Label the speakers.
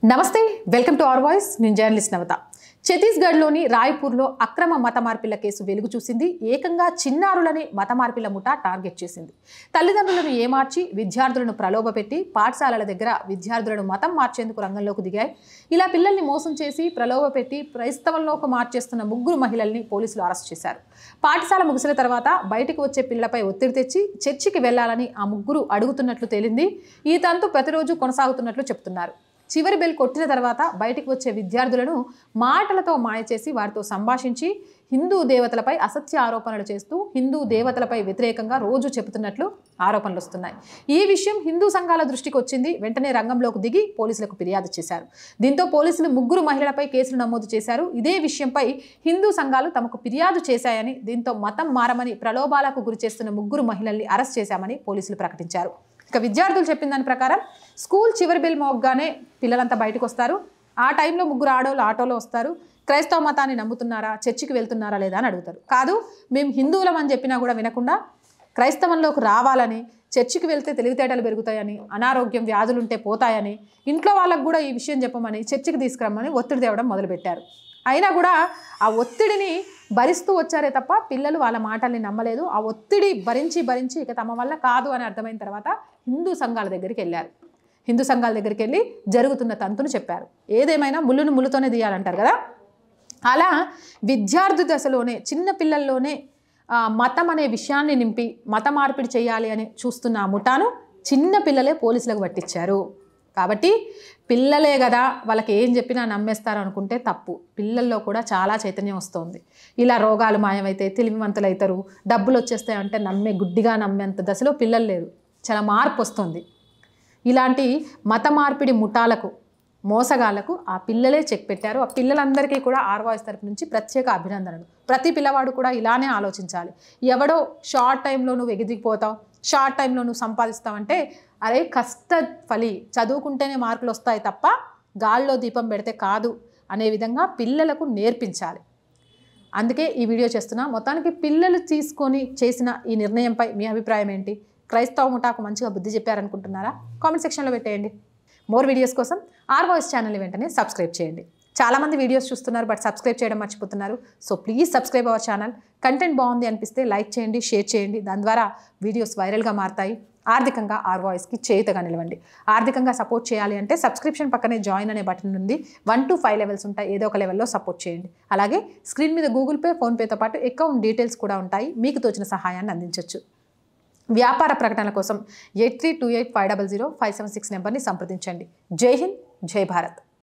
Speaker 1: నమస్తే welcome to our voice నేను journalist నవత ఛత్తీస్గఢ్లోని రాయ్పూర్లో అక్రమ మత మార్పిళ్ల కేసు వెలుగు చూసింది. ఏకంగా చిన్నారులని మత మార్పిళ్ల ముఠా టార్గెట్ చేసింది. తల్లిదండ్రులను ఏమార్చి విద్యార్థులను ప్రలోభపెట్టి పాఠశాలల దగ్గర విద్యార్థులను మతం మార్చేందుకు రంగంలోకి దిగాయి. ఇలా పిల్లల్ని మోసం చేసి ప్రలోభపెట్టి క్రైస్తవంలోకి మార్చేస్తున్న ముగ్గురు మహిళల్ని పోలీసులు అరెస్ట్ చేశారు. పాఠశాల ముగిసిన తర్వాత బయటకు వచ్చే పిల్లలపై ఒత్తిడి తెచ్చి చర్చికి వెళ్లాలని ఆ ముగ్గురు అడుగుతున్నట్లు తేలింది. ఈ తంతు ప్రతిరోజు కొనసాగుతున్నట్లు చెప్తున్నారు. చివరి బెల్ కొట్టిన తర్వాత బయటికి వచ్చే విద్యార్థులను మాటలతో మాయ చేసి వారితో సంభాషించి హిందూ దేవతలపై అసత్య ఆరోపణలు చేస్తూ హిందూ దేవతలపై వ్యతిరేకంగా రోజు చెబుతున్నట్లు ఆరోపణలు వస్తున్నాయి. ఈ విషయం హిందూ సంఘాల దృష్టికి వచ్చింది. వెంటనే రంగంలోకి దిగి పోలీసులకు ఫిర్యాదు చేశారు. దీంతో పోలీసులు ముగ్గురు మహిళలపై కేసులు నమోదు చేశారు. ఇదే విషయంపై హిందూ సంఘాలు తమకు ఫిర్యాదు చేశాయని, దీంతో మతం మారమని ప్రలోభాలకు గురి చేస్తున్న ముగ్గురు మహిళల్ని అరెస్ట్ చేశామని పోలీసులు ప్రకటించారు. ఇక విద్యార్థులు చెప్పిన దాని ప్రకారం స్కూల్ చివరి బెల్ మోగ్గానే పిల్లలంతా బయటకు వస్తారు. ఆ టైంలో ముగ్గురు ఆడవాళ్ళు ఆటోలో వస్తారు. క్రైస్తవ మతాన్ని నమ్ముతున్నారా, చర్చికి వెళ్తున్నారా లేదా అని అడుగుతారు. కాదు, మేము హిందువులం అని చెప్పినా కూడా వినకుండా క్రైస్తవంలోకి రావాలని, చర్చికి వెళ్తే తెలివితేటలు పెరుగుతాయని, అనారోగ్యం వ్యాధులుంటే పోతాయని, ఇంట్లో వాళ్ళకు కూడా ఈ విషయం చెప్పమని, చర్చికి తీసుకురమ్మని ఒత్తిడి తేవడం మొదలుపెట్టారు. అయినా కూడా ఆ ఒత్తిడిని భరిస్తూ వచ్చారే తప్ప పిల్లలు వాళ్ళ మాటల్ని నమ్మలేదు. ఆ ఒత్తిడి భరించి ఇక తమ వల్ల కాదు అని అర్థమైన తర్వాత హిందూ సంఘాల దగ్గరికి వెళ్ళారు. హిందూ సంఘాల దగ్గరికి వెళ్ళి జరుగుతున్న తంతును చెప్పారు. ఏదేమైనా ముళ్ళును ముళ్ళుతోనే తీయాలంటారు కదా, అలా విద్యార్థి దశలోనే చిన్న పిల్లల్లోనే మతం అనే విషయాన్ని నింపి మత మార్పిడి చేయాలి అని చూస్తున్న ఆ ముఠాను చిన్న పిల్లలే పోలీసులకు పట్టించారు. కాబట్టి పిల్లలే కదా వాళ్ళకి ఏం చెప్పినా నమ్మేస్తారు అనుకుంటే తప్పు. పిల్లల్లో కూడా చాలా చైతన్యం వస్తుంది. ఇలా రోగాలు మాయమైతే తెలివివంతులు అవుతారు, డబ్బులు వచ్చేస్తాయంటే గుడ్డిగా నమ్మేంత దశలో పిల్లలు లేరు. చాలా మార్పు వస్తుంది. ఇలాంటి మత మార్పిడి ముఠాలకు, మోసగాళ్లకు ఆ పిల్లలే చెక్ పెట్టారు. ఆ పిల్లలందరికీ కూడా ఆర్ వాయిస్ తరపు నుంచి ప్రత్యేక అభినందనలు. ప్రతి పిల్లవాడు కూడా ఇలానే ఆలోచించాలి. ఎవడో షార్ట్ టైంలో నువ్వు ఎగిరిపోతావు, షార్ట్ టైంలో నువ్వు సంపాదిస్తావంటే, అరే కష్ట ఫలి, చదువుకుంటేనే మార్కులు వస్తాయి తప్ప గాల్లో దీపం పెడితే కాదు అనే విధంగా పిల్లలకు నేర్పించాలి. అందుకే ఈ వీడియో చేస్తున్నా. మొత్తానికి పిల్లలు తీసుకొని చేసిన ఈ నిర్ణయంపై మీ అభిప్రాయం ఏంటి? క్రైస్తవ ముఠాకు మంచిగా బుద్ధి చెప్పారనుకుంటున్నారా? కామెంట్ సెక్షన్లో పెట్టేయండి. మోర్ వీడియోస్ కోసం ఆర్ వాయిస్ ఛానల్ని వెంటనే సబ్స్క్రైబ్ చేయండి. చాలామంది వీడియోస్ చూస్తున్నారు బట్ సబ్స్క్రైబ్ చేయడం మర్చిపోతున్నారు. So please subscribe our channel. Content బాగుంది అనిపిస్తే లైక్ చేయండి, షేర్ చేయండి. దాని ద్వారా వీడియోస్ వైరల్గా మారుతాయి. ఆర్థికంగా ఆర్ వాయిస్కి చేయుతగా నిలవండి. ఆర్థికంగా సపోర్ట్ చేయాలి అంటే సబ్స్క్రిప్షన్ పక్కనే జాయిన్ అనే బటన్ ఉంది. 1 to 5 లెవెల్స్ ఉంటాయి. ఏదో ఒక లెవెల్లో సపోర్ట్ చేయండి. అలాగే స్క్రీన్ మీద గూగుల్ పే, ఫోన్పేతో పాటు అకౌంట్ డీటెయిల్స్ కూడా ఉంటాయి. మీకు తోచిన సహాయాన్ని అందించవచ్చు. వ్యాపార ప్రకటనల కోసం 8328500576 నెంబర్ని సంప్రదించండి. జై హింద్, జై భారత్.